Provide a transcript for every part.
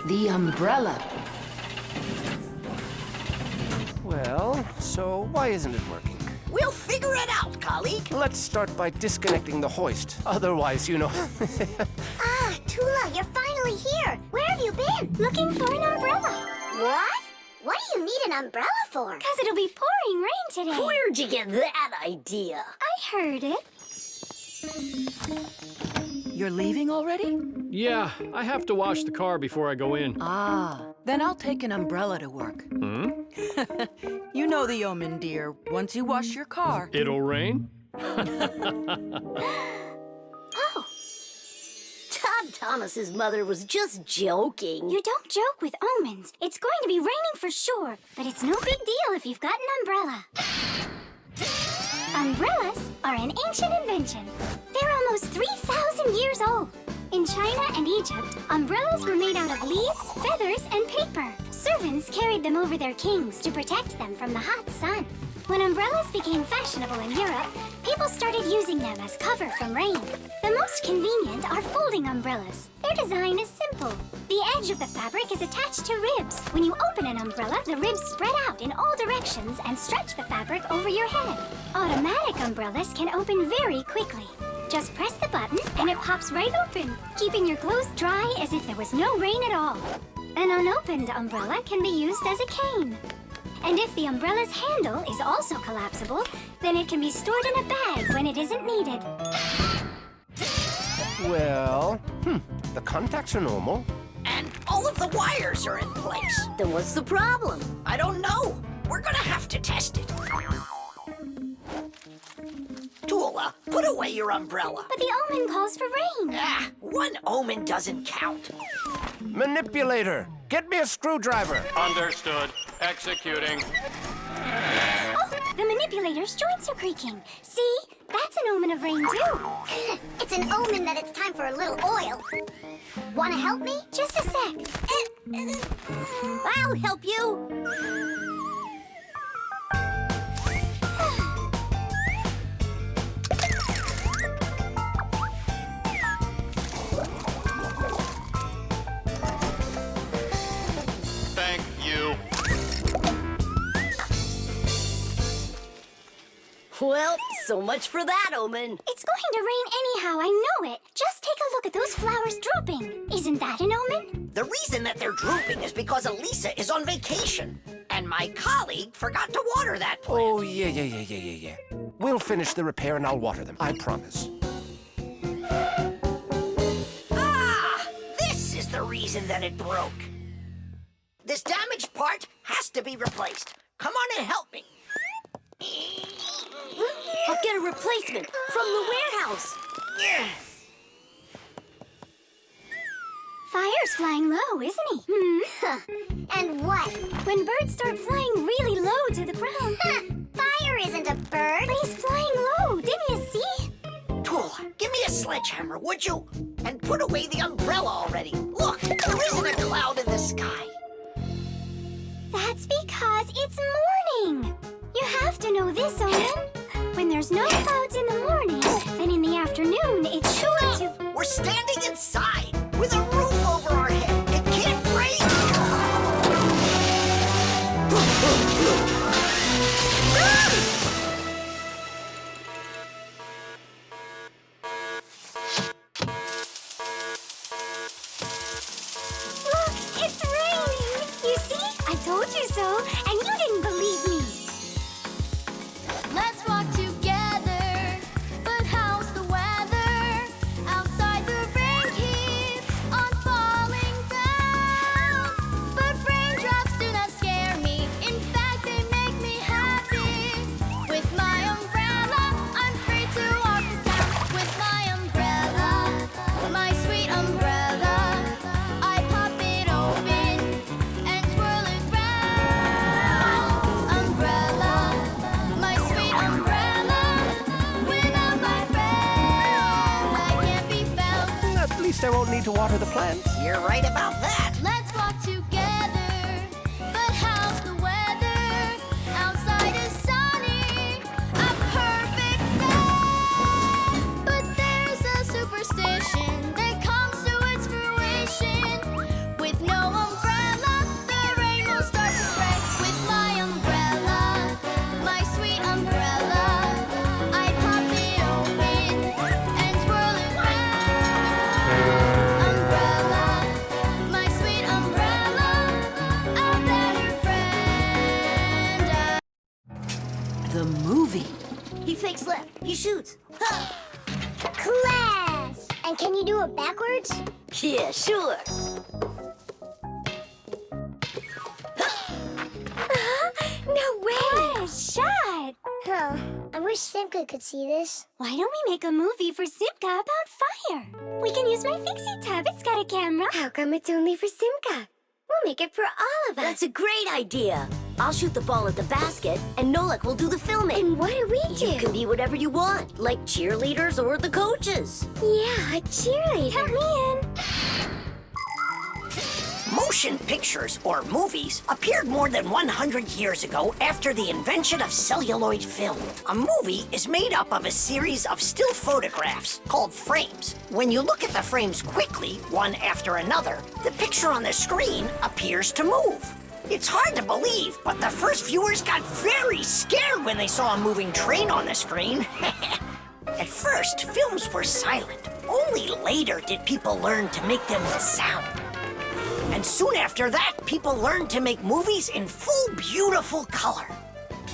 The umbrella. Well, so why isn't it working? We'll figure it out, colleague. Let's start by disconnecting the hoist. Otherwise, you know... Ah, Toola, you're finally here. Where have you been? Looking for an umbrella. What? What do you need an umbrella for? Because it'll be pouring rain today. Where'd you get that idea? I heard it. You're leaving already? Yeah, I have to wash the car before I go in. Ah, then I'll take an umbrella to work. You know the omen, dear. Once you wash your car. It'll rain? Oh, Todd Thomas's mother was just joking. you don't joke with omens. It's going to be raining for sure, but it's no big deal if you've got an umbrella. Umbrellas are an ancient invention. They're almost 3,000 years old. In China and Egypt, umbrellas were made out of leaves, feathers, and paper. Servants carried them over their kings to protect them from the hot sun. When umbrellas became fashionable in Europe, people started using them as cover from rain. The most convenient are folding umbrellas. Their design is simple. The edge of the fabric is attached to ribs. When you open an umbrella, the ribs spread out in all directions and stretch the fabric over your head. Automatic umbrellas can open very quickly. Just press the button and it pops right open, keeping your clothes dry as if there was no rain at all. An unopened umbrella can be used as a cane. And if the umbrella's handle is also collapsible, then it can be stored in a bag when it isn't needed. Well, the contacts are normal. And all of the wires are in place. Then what's the problem? I don't know. We're gonna have to test it. Toola, put away your umbrella. But the omen calls for rain. Ah, one omen doesn't count. Manipulator, get me a screwdriver. Understood. Executing. Oh, the manipulator's joints are creaking. See? That's an omen of rain, too. It's an omen that it's time for a little oil. Wanna help me? Just a sec. I'll help you. Thank you. Well, so much for that omen. It's going to rain anyhow, I know it. Just take a look at those flowers drooping. Isn't that an omen? The reason that they're drooping is because Elisa is on vacation. And my colleague forgot to water that plant. Oh, yeah. We'll finish the repair and I'll water them, I promise. Ah! This is the reason that it broke. This damaged part has to be replaced. Come on and help me. I'll get a replacement from the warehouse. Fire's flying low, isn't he? And what? When birds start flying really low to the ground. Fire isn't a bird. But he's flying low, didn't you see? Toola, give me a sledgehammer, would you? And put away the umbrella already. Look, there isn't a cloud in the sky. That's because it's morning. You have to know this, Omen. When there's no clouds in the morning, then in the afternoon, it's sure to... We're standing inside with a roof over our head. It can't rain. Look, it's raining. You see? I told you so, and you didn't believe me. Let's walk together, but how's the weather? Outside the rain keeps on falling down. But raindrops do not scare me, in fact they make me happy. With my umbrella, I'm free to walk the town. With my umbrella, my sweet umbrella, I pop it open and twirl it round. Umbrella, my sweet umbrella, without my friend, I can't be found. At least I won't need to water the plants. You're right about that. Let's walk together, but how's the weather? Outside is sunny, a perfect day. But there's a superstition that comes to its fruition he shoots. Class! And can you do it backwards? Yeah, sure. No way! What a shot! Huh. I wish Simka could see this. Why don't we make a movie for Simka about fire? We can use my Fixie tub. It's got a camera. How come it's only for Simka? We'll make it for all of us. That's a great idea. I'll shoot the ball at the basket, and Nolik will do the filming. And what do we do? You can be whatever you want, like cheerleaders or the coaches. Yeah, a cheerleader. Count me in. Motion pictures, or movies, appeared more than 100 years ago after the invention of celluloid film. A movie is made up of a series of still photographs called frames. When you look at the frames quickly, one after another, the picture on the screen appears to move. It's hard to believe, but the first viewers got very scared when they saw a moving train on the screen. At first, films were silent. Only later did people learn to make them with sound. And soon after that, people learned to make movies in full, beautiful color.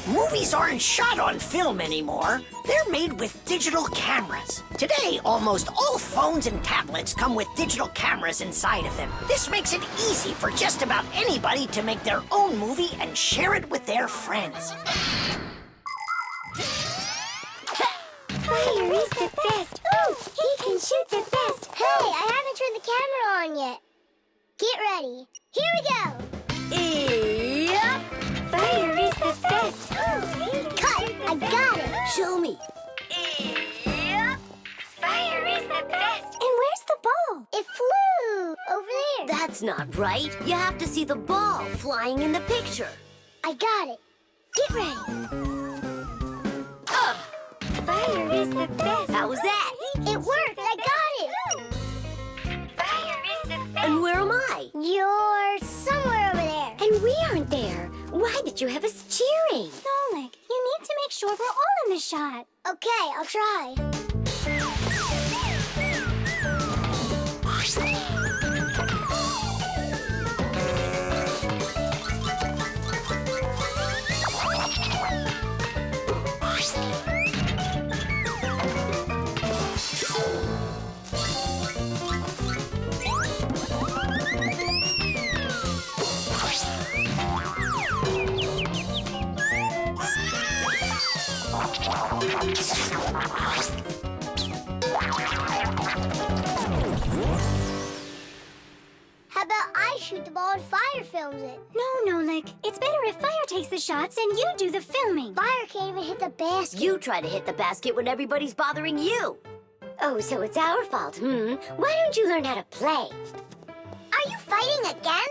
Movies aren't shot on film anymore. They're made with digital cameras. Today, almost all phones and tablets come with digital cameras inside of them. This makes it easy for just about anybody to make their own movie and share it with their friends. Fire is the best. Ooh, he can shoot the best. Hey, I haven't turned the camera on yet. Get ready. Here we go. Yep. Fire is the best. Cut. I got it. Show me. Fire is the best. And where's the ball? It flew over there. That's not right. You have to see the ball flying in the picture. I got it. Get ready. Fire is the best. How was that? It worked. I got it. And where am I? You're somewhere over there. And we aren't there. Why did you have us cheering? Nolik, you need to make sure we're all in the shot. Okay, I'll try. How about I shoot the ball and Fire films it? No, Nolik. It's better if Fire takes the shots and you do the filming. Fire can't even hit the basket. You try to hit the basket when everybody's bothering you. Oh, so it's our fault, Why don't you learn how to play? Are you fighting again?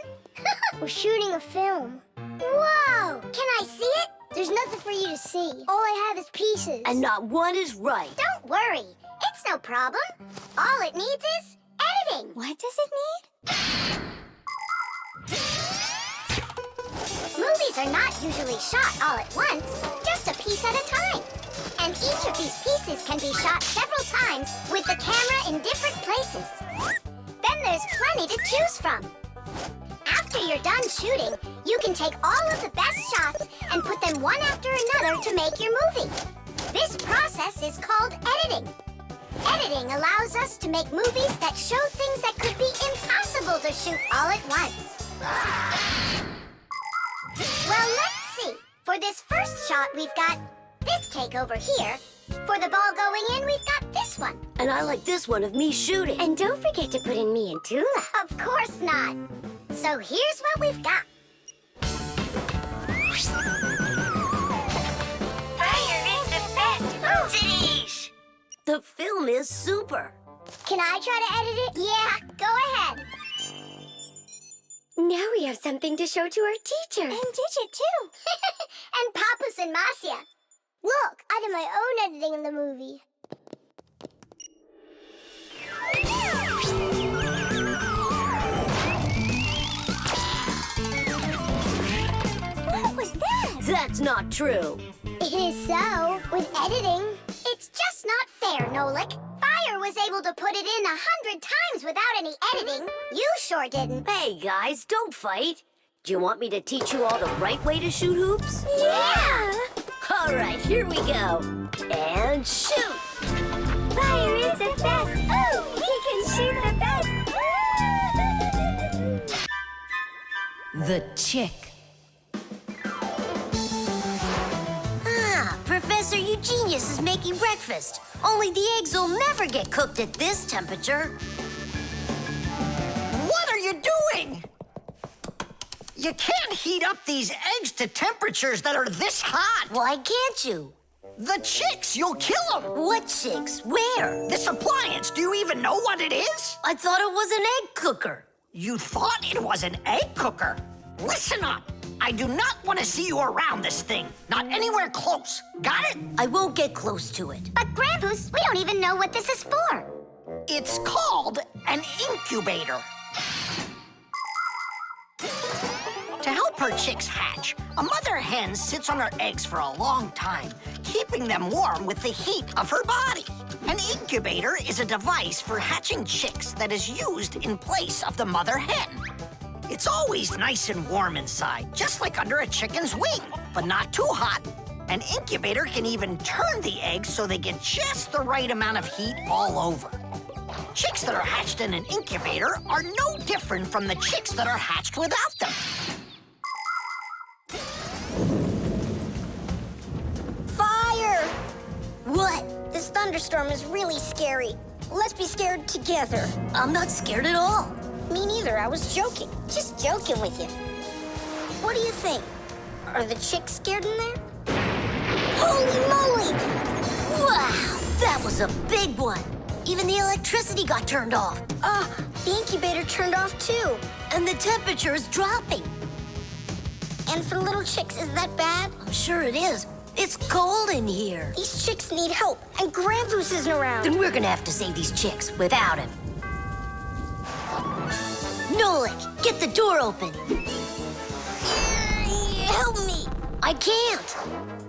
We're shooting a film. Whoa! Can I see it? There's nothing for you to see. All I have is pieces. And not one is right. Don't worry. It's no problem. All it needs is editing. What does it need? Movies are not usually shot all at once, just a piece at a time. And each of these pieces can be shot several times with the camera in different places. Then there's plenty to choose from. After you're done shooting, you can take all of the best shots and put them one after another to make your movie. This process is called editing. Editing allows us to make movies that show things that could be impossible to shoot all at once. Well, let's see. For this first shot, we've got this take over here. For the ball going in, we've got this one. And I like this one of me shooting. And don't forget to put in me and Toola. Of course not. So here's what we've got. Fire is the best. Cities. The film is super. Can I try to edit it? Yeah, go ahead. Now we have something to show to our teacher. And Digit, too. And Papus and Marcia. Look, I did my own editing in the movie. What was that? That's not true. It is so, with editing. It's just not fair, Nolik. Fire was able to put it in 100 times without any editing. You sure didn't. Hey, guys, don't fight. Do you want me to teach you all the right way to shoot hoops? Yeah! All right, here we go. And shoot. Fire is the best. Oh, he can shoot the best. The chick. Ah, Professor Eugenius is making breakfast. Only the eggs will never get cooked at this temperature. What are you doing? You can't heat up these eggs to temperatures that are this hot. Why can't you? The chicks, you'll kill them. What chicks? Where? This appliance, do you even know what it is? I thought it was an egg cooker. You thought it was an egg cooker? Listen up. I do not want to see you around this thing. Not anywhere close. Got it? I won't get close to it. But Grandpus, we don't even know what this is for. It's called an incubator. To help her chicks hatch, a mother hen sits on her eggs for a long time, keeping them warm with the heat of her body. An incubator is a device for hatching chicks that is used in place of the mother hen. It's always nice and warm inside, just like under a chicken's wing, but not too hot. An incubator can even turn the eggs so they get just the right amount of heat all over. Chicks that are hatched in an incubator are no different from the chicks that are hatched without them. Fire! What? This thunderstorm is really scary. Let's be scared together. I'm not scared at all. Me neither, I was joking. Just joking with you. What do you think? Are the chicks scared in there? Holy moly! Wow, that was a big one. Even the electricity got turned off. The incubator turned off too. And the temperature is dropping. And for little chicks, is that bad? I'm sure it is. It's cold in here. These chicks need help, and Grandpus isn't around. Then we're gonna have to save these chicks without him. Nolik, get the door open. Help me. I can't.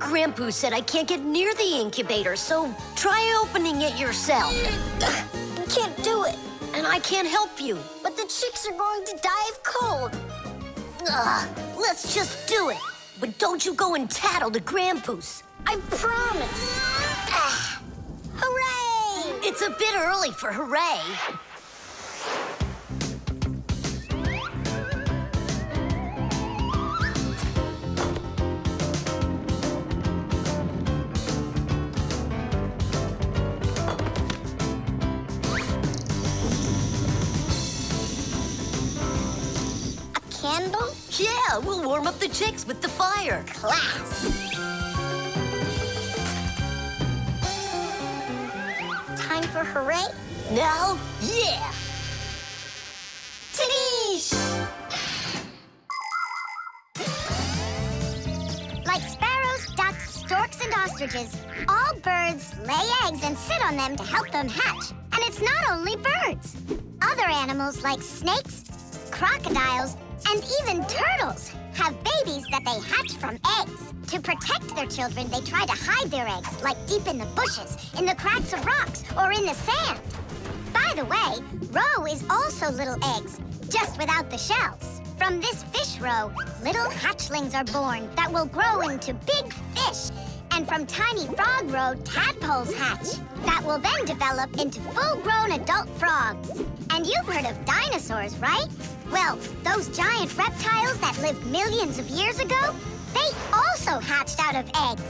Grandpus said I can't get near the incubator, so try opening it yourself. I can't do it. And I can't help you. But the chicks are going to die of cold. Let's just do it. But don't you go and tattle to Grandpus. I promise. Hooray! It's a bit early for hooray. Candle? Yeah, we'll warm up the chicks with the fire. Class. Time for hooray? Now, yeah. Tadoosh! Like sparrows, ducks, storks, and ostriches, all birds lay eggs and sit on them to help them hatch. And it's not only birds. Other animals like snakes, crocodiles, and even turtles have babies that they hatch from eggs. To protect their children, they try to hide their eggs, like deep in the bushes, in the cracks of rocks, or in the sand. By the way, roe is also little eggs, just without the shells. From this fish roe, little hatchlings are born that will grow into big fish. And from tiny frog roe, tadpoles hatch that will then develop into full-grown adult frogs. And you've heard of dinosaurs, right? Well, those giant reptiles that lived millions of years ago, they also hatched out of eggs.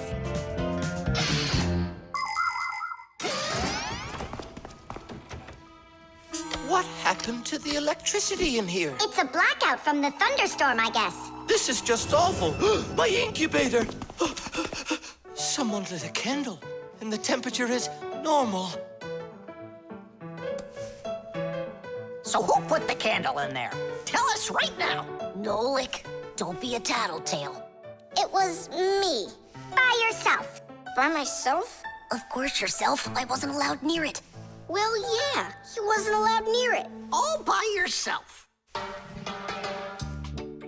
What happened to the electricity in here? It's a blackout from the thunderstorm, I guess. This is just awful. My incubator. Someone lit a candle, and the temperature is normal. So who put the candle in there? Tell us right now. Nolik, don't be a tattletale. It was me. By yourself. By myself? Of course yourself. I wasn't allowed near it. Well, yeah. You wasn't allowed near it. All by yourself.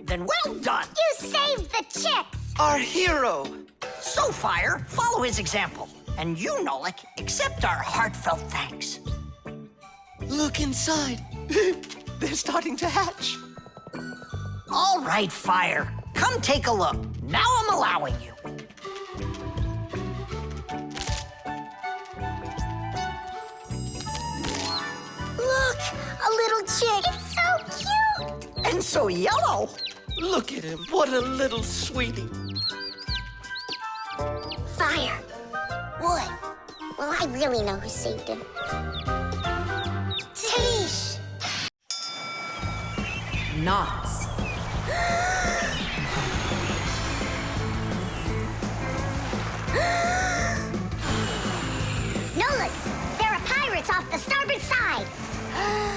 Then well done. You saved the chicks. Our hero. So, Fire, follow his example. And you, Nolik, accept our heartfelt thanks. Look inside. They're starting to hatch. All right, Fire. Come take a look. Now I'm allowing you. A little chick. It's so cute! And so yellow. Look at him. What a little sweetie. Fire. Wood. Well, I really know who saved him. Tish! Knots. Nolan, there are pirates off the starboard side.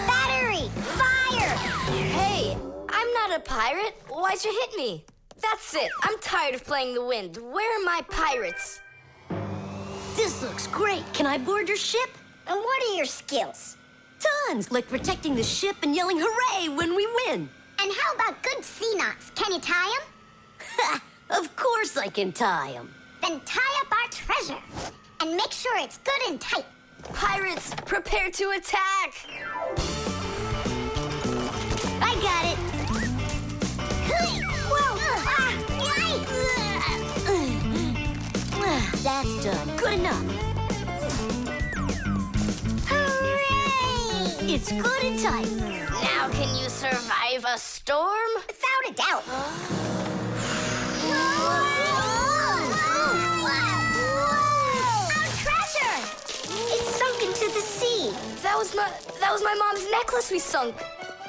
Battery! Fire! Hey, I'm not a pirate. Why'd you hit me? That's it. I'm tired of playing the wind. Where are my pirates? This looks great. Can I board your ship? And what are your skills? Tons, like protecting the ship and yelling hooray when we win. And how about good sea knots? Can you tie them? Ha! Of course I can tie them. Then tie up our treasure. And make sure it's good and tight. Pirates, prepare to attack! I got it. Whoa! That's done. Good enough. Hooray! It's good and tight. Now can you survive a storm? Without a doubt. Our treasure! It's sunk into the sea. That was my mom's necklace we sunk.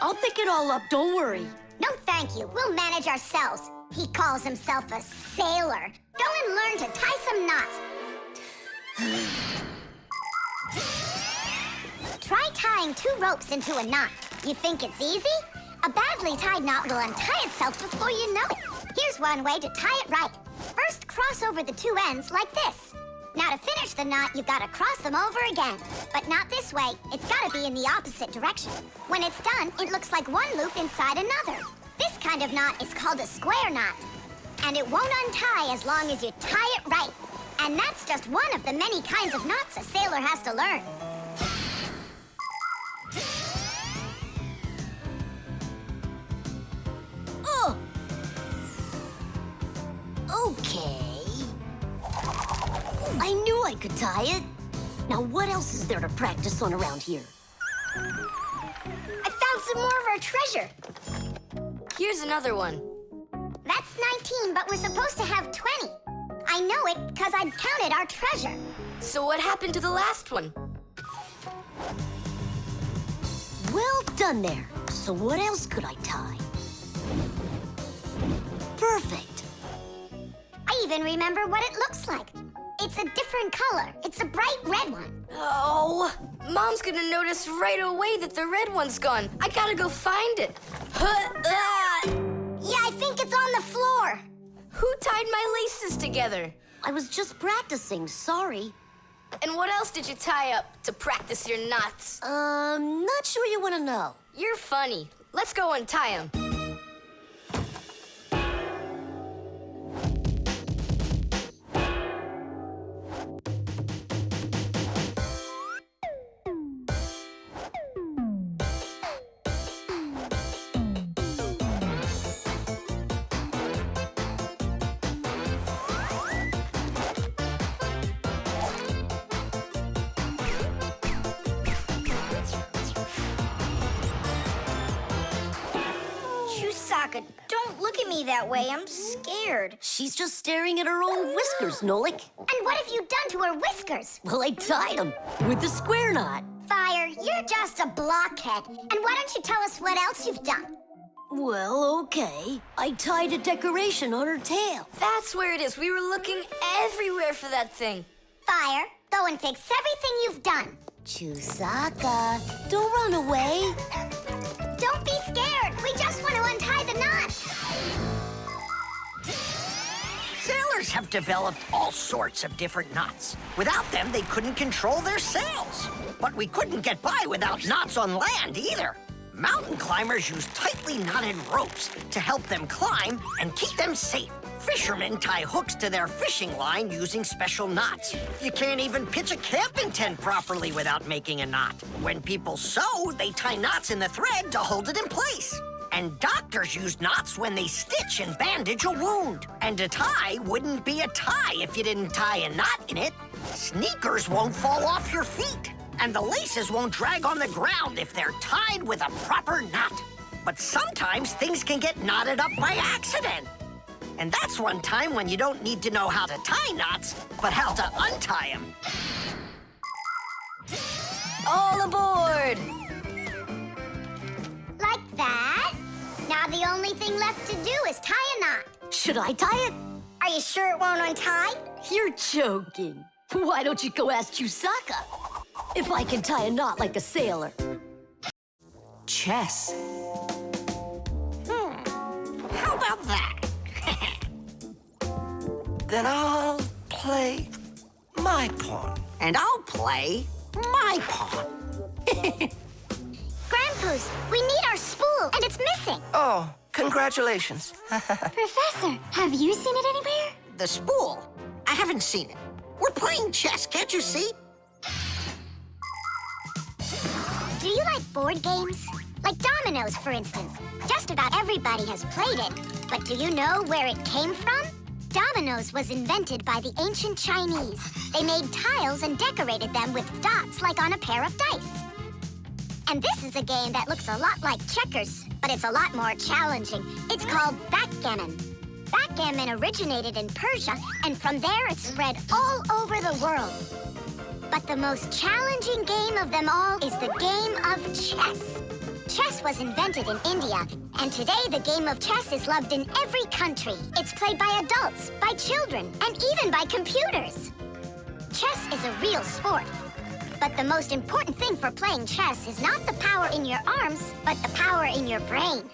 I'll pick it all up, don't worry. No, thank you. We'll manage ourselves. He calls himself a sailor. Go and learn to tie some knots. Try tying 2 ropes into a knot. You think it's easy? A badly tied knot will untie itself before you know it. Here's one way to tie it right. First, cross over the 2 ends like this. Now, to finish the knot, you've got to cross them over again. But not this way. It's got to be in the opposite direction. When it's done, it looks like one loop inside another. This kind of knot is called a square knot. And it won't untie as long as you tie it right. And that's just one of the many kinds of knots a sailor has to learn. Oh! Okay. I knew I could tie it. Now, what else is there to practice on around here? I found some more of our treasure. Here's another one. That's 19, but we're supposed to have 20. I know it because I counted our treasure. So what happened to the last one? Well done there. So what else could I tie? Perfect. I even remember what it looks like. It's a different color. It's a bright red one. Oh, Mom's gonna notice right away that the red one's gone. I gotta go find it. Yeah, I think it's on the floor. Who tied my laces together? I was just practicing, sorry. And what else did you tie up to practice your knots? Not sure you want to know. You're funny. Let's go untie them. Don't look at me that way. I'm scared. She's just staring at her own whiskers, Nolik. And what have you done to her whiskers? Well, I tied them with the square knot. Fire, you're just a blockhead. And why don't you tell us what else you've done? Well, okay. I tied a decoration on her tail. That's where it is. We were looking everywhere for that thing. Fire, go and fix everything you've done. Chusaka, don't run away. Don't be scared. We just want to untie the knots. Sailors have developed all sorts of different knots. Without them, they couldn't control their sails. But we couldn't get by without knots on land either. Mountain climbers use tightly knotted ropes to help them climb and keep them safe. Fishermen tie hooks to their fishing line using special knots. You can't even pitch a camping tent properly without making a knot. When people sew, they tie knots in the thread to hold it in place. And doctors use knots when they stitch and bandage a wound. And a tie wouldn't be a tie if you didn't tie a knot in it. Sneakers won't fall off your feet. And the laces won't drag on the ground if they're tied with a proper knot. But sometimes things can get knotted up by accident. And that's one time when you don't need to know how to tie knots, but how to untie them. All aboard! Like that. Now the only thing left to do is tie a knot. Should I tie it? Are you sure it won't untie? You're joking. Why don't you go ask Chusaka? If I can tie a knot like a sailor. Chess. How about that? Then I'll play my pawn. And I'll play my pawn. Grandpus, we need our spool, and it's missing. Oh, congratulations. Professor, have you seen it anywhere? The spool? I haven't seen it. We're playing chess, can't you see? Do you like board games? Like dominoes, for instance. Just about everybody has played it. But do you know where it came from? Dominoes was invented by the ancient Chinese. They made tiles and decorated them with dots like on a pair of dice. And this is a game that looks a lot like checkers, but it's a lot more challenging. It's called backgammon. Backgammon originated in Persia, and from there it spread all over the world. But the most challenging game of them all is the game of chess. Chess was invented in India, and today the game of chess is loved in every country. It's played by adults, by children, and even by computers. Chess is a real sport. But the most important thing for playing chess is not the power in your arms, but the power in your brain.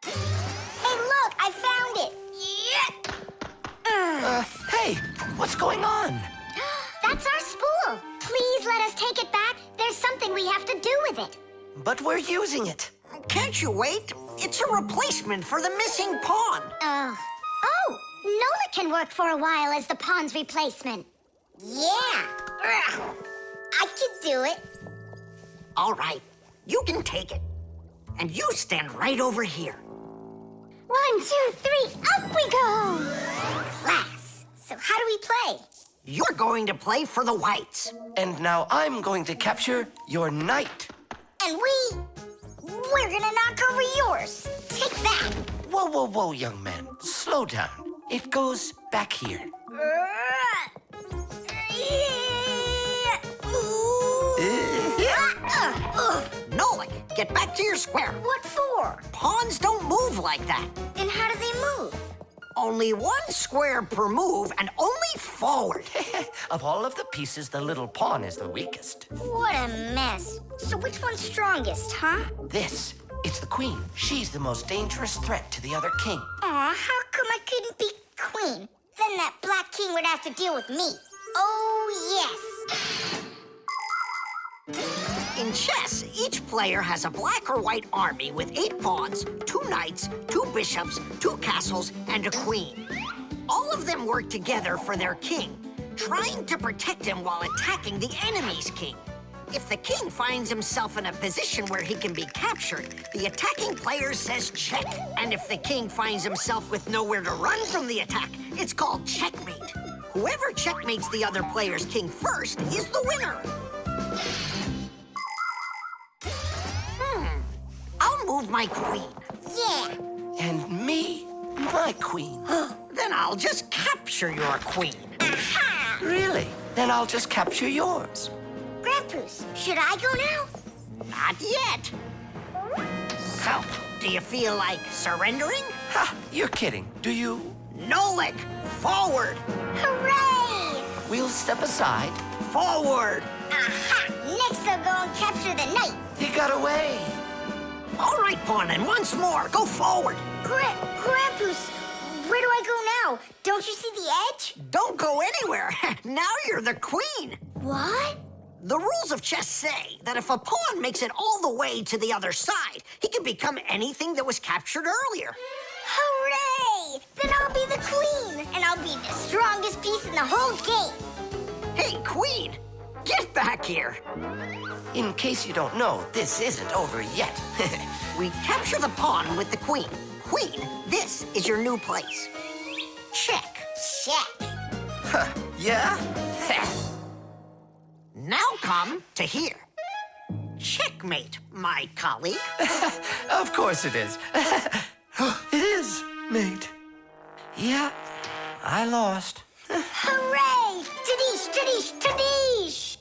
Hey, look, I found it! Yeah! Hey, what's going on? That's our spool. Please let us take it back. There's something we have to do with it. But we're using it. Can't you wait? It's a replacement for the missing pawn. Oh, Nola can work for a while as the pawn's replacement. Yeah. I can do it. All right, you can take it. And you stand right over here. 1, 2, 3, up we go! Class. So how do we play? You're going to play for the whites. And now I'm going to capture your knight. And we're gonna knock over yours. Take that. Whoa, whoa, whoa, young man. Slow down. It goes back here. Nolan, get back to your square. What for? Pawns don't move like that. Then how do they move? Only one square per move and only forward. Of all of the pieces, the little pawn is the weakest. What a mess. So which one's strongest, huh? This, it's the queen. She's the most dangerous threat to the other king. Aw, how come I couldn't be queen? Then that black king would have to deal with me. Oh, yes. In chess, each player has a black or white army with 8 pawns, 2 knights, 2 bishops, 2 castles, and a queen. All of them work together for their king, trying to protect him while attacking the enemy's king. If the king finds himself in a position where he can be captured, the attacking player says check. And if the king finds himself with nowhere to run from the attack, it's called checkmate. Whoever checkmates the other player's king first is the winner. I'll move my queen. Yeah. And me, my queen. Then I'll just capture your queen. Aha! Really? Then I'll just capture yours. Grandpus, should I go now? Not yet. So, do you feel like surrendering? Ha! You're kidding. Do you? Nolik, forward. Hooray! We'll step aside. Forward. Aha! Next I'll go and capture the knight. He got away. All right, pawn, and once more, go forward. Grandpus, where do I go now? Don't you see the edge? Don't go anywhere. Now you're the queen. What? The rules of chess say that if a pawn makes it all the way to the other side, he can become anything that was captured earlier. Hooray! Then I'll be the queen, and I'll be the strongest piece in the whole game. Hey, queen, get back here. In case you don't know, this isn't over yet. We capture the pawn with the queen. Queen, this is your new place. Check. Check. Huh, yeah? Now come to here. Checkmate, my colleague. Of course it is. It is, mate. Yeah, I lost. Hooray! Tadish, tadish, tadish!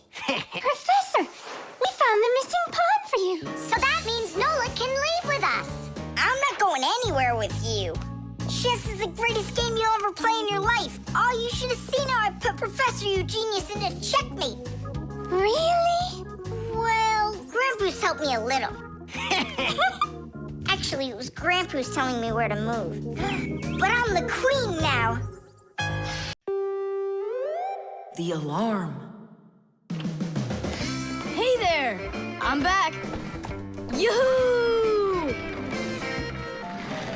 Professor, we found the missing pawn for you. So that means Nola can leave with us. I'm not going anywhere with you. Chess is the greatest game you'll ever play in your life. Oh, you should have seen how I put Professor Eugenius into checkmate. Really? Well, Grandpus helped me a little. Actually, it was Grandpus telling me where to move. But I'm the queen now. The alarm. Hey there! I'm back! Yoo-hoo!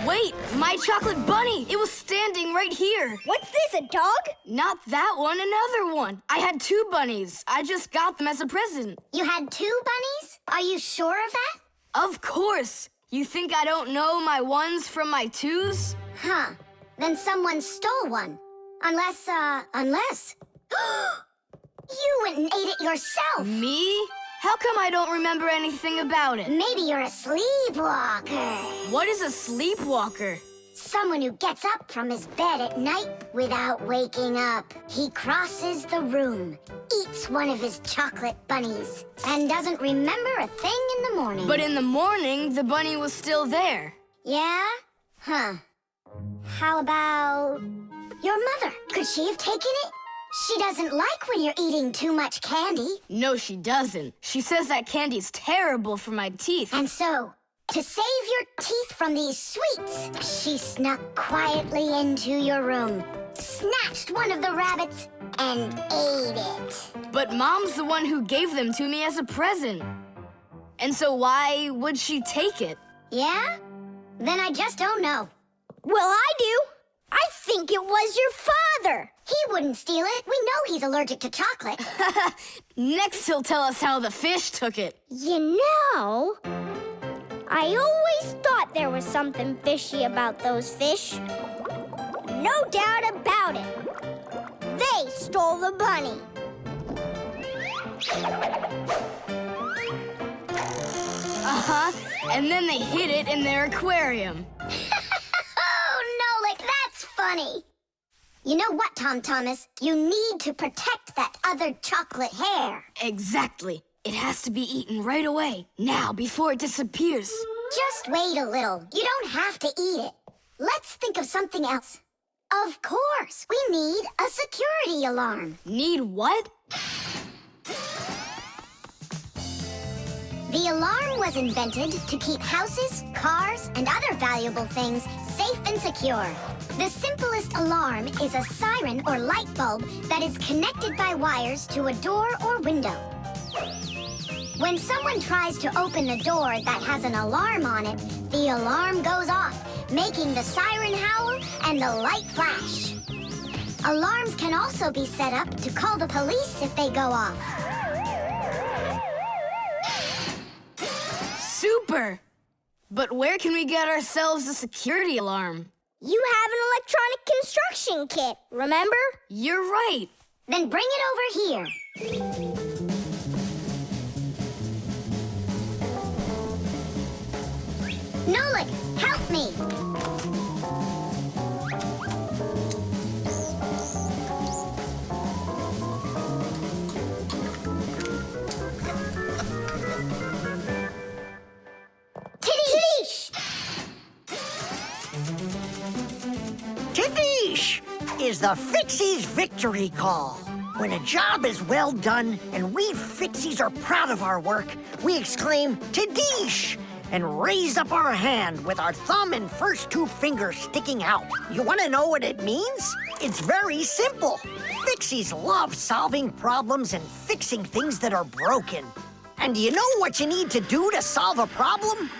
Wait, my chocolate bunny! It was standing right here! What's this, a dog? Not that one, another one! I had 2 bunnies. I just got them as a present. You had 2 bunnies? Are you sure of that? Of course! You think I don't know my 1s from my 2s? Huh. Then someone stole one. Unless. You went and ate it yourself! Me? How come I don't remember anything about it? Maybe you're a sleepwalker. What is a sleepwalker? Someone who gets up from his bed at night without waking up. He crosses the room, eats one of his chocolate bunnies, and doesn't remember a thing in the morning. But in the morning, the bunny was still there. Yeah? Huh. How about your mother? Could she have taken it? She doesn't like when you're eating too much candy. No, she doesn't. She says that candy's terrible for my teeth. And so, to save your teeth from these sweets, she snuck quietly into your room, snatched one of the rabbits, and ate it. But Mom's the one who gave them to me as a present. And so why would she take it? Yeah? Then I just don't know. Well, I do. I think it was your father. He wouldn't steal it. We know he's allergic to chocolate. Next, he'll tell us how the fish took it. You know, I always thought there was something fishy about those fish. No doubt about it. They stole the bunny. Uh-huh. And then they hid it in their aquarium. Oh, Nolik, that's funny. You know what, Tom Thomas? You need to protect that other chocolate hair. Exactly. It has to be eaten right away. Now, before it disappears. Just wait a little. You don't have to eat it. Let's think of something else. Of course, we need a security alarm. Need what? The alarm was invented to keep houses, cars, and other valuable things safe and secure. The simplest alarm is a siren or light bulb that is connected by wires to a door or window. When someone tries to open the door that has an alarm on it, the alarm goes off, making the siren howl and the light flash. Alarms can also be set up to call the police if they go off. Super! But where can we get ourselves a security alarm? You have an electronic construction kit, remember? You're right. Then bring it over here. Nolik, help me. Tidish! Tidish is the Fixies victory call. When a job is well done and we Fixies are proud of our work, we exclaim, Tidish! And raise up our hand with our thumb and first 2 fingers sticking out. You want to know what it means? It's very simple. Fixies love solving problems and fixing things that are broken. And do you know what you need to do to solve a problem?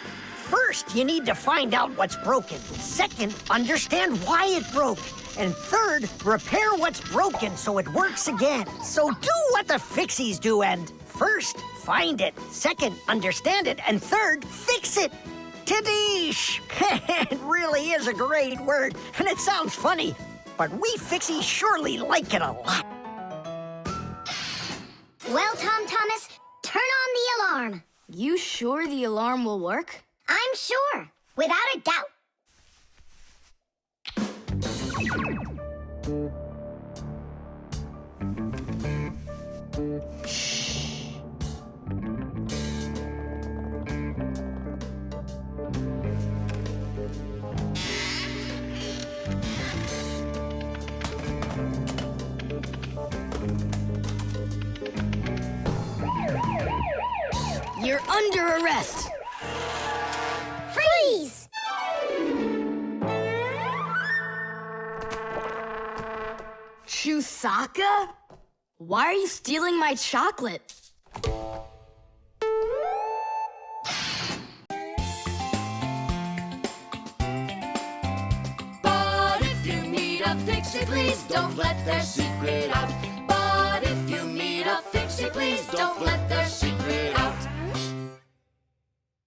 First, you need to find out what's broken. Second, understand why it broke. And third, repair what's broken so it works again. So do what the Fixies do and first, find it. Second, understand it. And third, fix it. Tidish! It really is a great word, and it sounds funny. But we Fixies surely like it a lot. Well, Tom alarm. You sure the alarm will work? I'm sure, without a doubt. You're under arrest. Freeze! Chusaka? Why are you stealing my chocolate? But if you meet a Fixie, please don't let their secret out. But if you meet a Fixie, please don't let